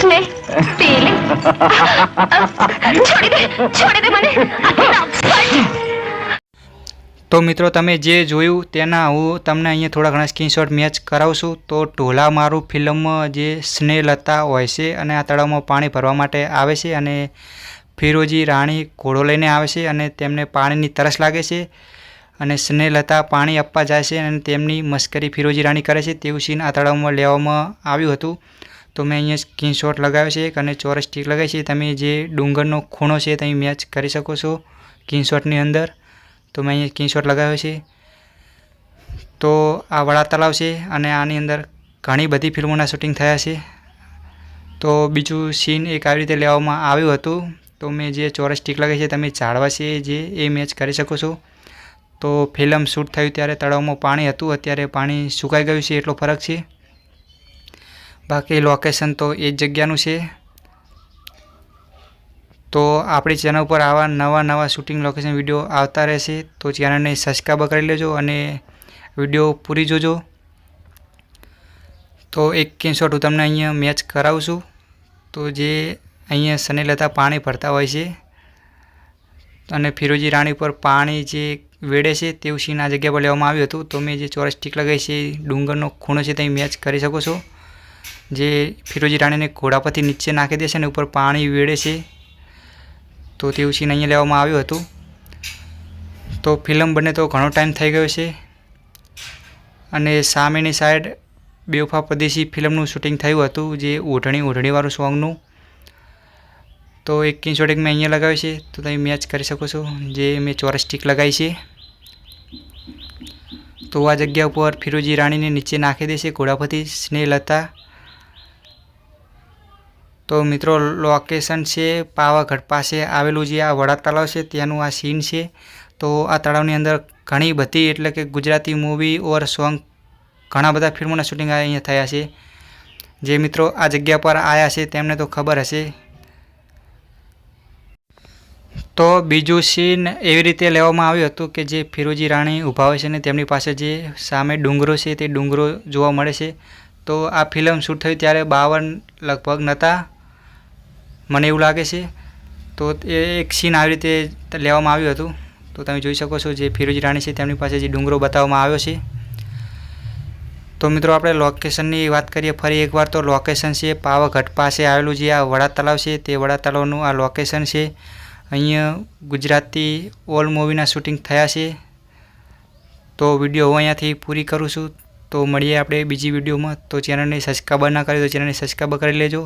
સ્નેહ પી લે. છોડી દે મને. તો મિત્રો તમે જે જોયું તેના હું તમને અહીંયા થોડા ઘણા સ્ક્રીનશોટ મેચ કરાવું છું. તો ઢોલા મારું ફિલ્મમાં જે સ્નેહલતા હોય છે અને આ તળાવમાં પાણી ભરવા માટે આવે છે અને ફિરોજી રાણી ઘોડો લઈને આવે છે અને તેમને પાણીની તરસ લાગે છે અને સ્નેહલતા પાણી આપવા જાય છે અને તેમની મસ્કરી ફિરોજી રાણી કરે છે તેવું સીન આ તળાવમાં લેવામાં આવ્યું હતું. તો મેં અહીંયા સ્ક્રીનશોટ લગાવ્યો છે અને ચોરસ ટીક લગાવી છે. તમે જે ડુંગરનો ખૂણો છે તમે મેચ કરી શકો છો સ્ક્રીનશોટની અંદર. તો મેં અહીંયા સ્ક્રીનશોટ લગાવ્યો છે. તો આ વડા તળાવ છે અને આની અંદર ઘણી બધી ફિલ્મોના શૂટિંગ થયા છે. તો બીજું સીન એક આવી રીતે લેવામાં આવ્યું હતું. તો મેં જે ચોરસ ટીક લગાવી છે તમે ઝાડવા છે જે એ મેચ કરી શકો છો. તો ફિલ્મ શૂટ થયું ત્યારે તળાવમાં પાણી હતું, અત્યારે પાણી સુકાઈ ગયું છે એટલો ફરક છે. બાકી લોકેશન તો એ જ જગ્યાનું છે. તો આપણી ચેનલ પર આવા નવા શૂટિંગ લોકેશન વિડીયો આવતા રહેશે. તો ચેનલને સબસ્ક્રાઈબ કરી લેજો અને વિડીયો પૂરી જોજો. તો એક સ્ક્રીનશોટ હું તમને અહીંયા મેચ કરાવું છું. તો જે અહીંયા સ્નેહલતા પાણી ભરતા હોય છે અને ફિરોજી રાણી પર પાણી જે વેડે છે તેવું સીન આ જગ્યા પર લેવામાં આવ્યું હતું. તો મેં જે ચોરસ ટીક લગાવી છે ડુંગરનો ખૂણો છે તમે મેચ કરી શકો છો. જે ફિરોજી રાણીને ઘોડા પરથી નીચે નાખી દેશે અને ઉપર પાણી વેડે છે તો તેવું સીન અહીંયા લેવામાં આવ્યું હતું. તો ફિલ્મ બને તો ઘણો ટાઈમ થઈ ગયો છે અને સામેની સાઈડ બેવફા પરદેશી ફિલ્મનું શૂટિંગ થયું હતું જે ઓઢણીવાળું સોંગનું. તો એક સ્ક્રીનશોટ મેં અહીંયા લગાવ્યું છે તો તમે મેચ કરી શકો છો જે મેં ચોરસ ટીક લગાવી છે. તો આ જગ્યા ઉપર ફિરોજી રાણીને નીચે નાખી દેશે ઘોડા પરથી સ્નેહલતા. તો મિત્રો લોકેશન છે પાવાગઢ પાસે આવેલું જે આ વડા તળાવ છે ત્યાંનું આ સીન છે. તો આ તળાવની અંદર ઘણી બધી એટલે કે ગુજરાતી મૂવી ઓર સોંગ ઘણા બધા ફિલ્મોના શૂટિંગ અહીંયા થયા છે. જે મિત્રો આ જગ્યા પર આવ્યા છે તેમને તો ખબર હશે. તો બીજું સીન એવી રીતે લેવામાં આવ્યું હતું કે જે ફિરોજી રાણી ઊભા હોય છે ને તેમની પાસે જે સામે ડુંગરો છે તે ડુંગરો જોવા મળે છે. તો આ ફિલ્મ શૂટ થઈ ત્યારે 52 લગભગ નહોતા મને એવું લાગે છે. તો એ એક સીન આવી રીતે લેવામાં આવ્યું હતું. તો તમે જોઈ શકો છો જે ફિરોજી રાણી છે તેમની પાસે જે ડુંગરો બતાવવામાં આવ્યો છે. તો મિત્રો આપણે લોકેશનની વાત કરીએ ફરી એકવાર. તો લોકેશન છે પાવાગઢ પાસે આવેલું જે આ વડા તળાવ છે તે વડા તળાવનું આ લોકેશન છે. અહીંયા ગુજરાતી ઓલ મૂવીના શૂટિંગ થયા છે. તો વિડીયો હું અહીંયાથી પૂરી કરું છું. તો મળીએ આપણે બીજી વિડીયોમાં. તો ચેનલને સબસ્ક્રાઈબ ના કરી તો ચેનલને સબસ્ક્રાઈબ કરી લેજો.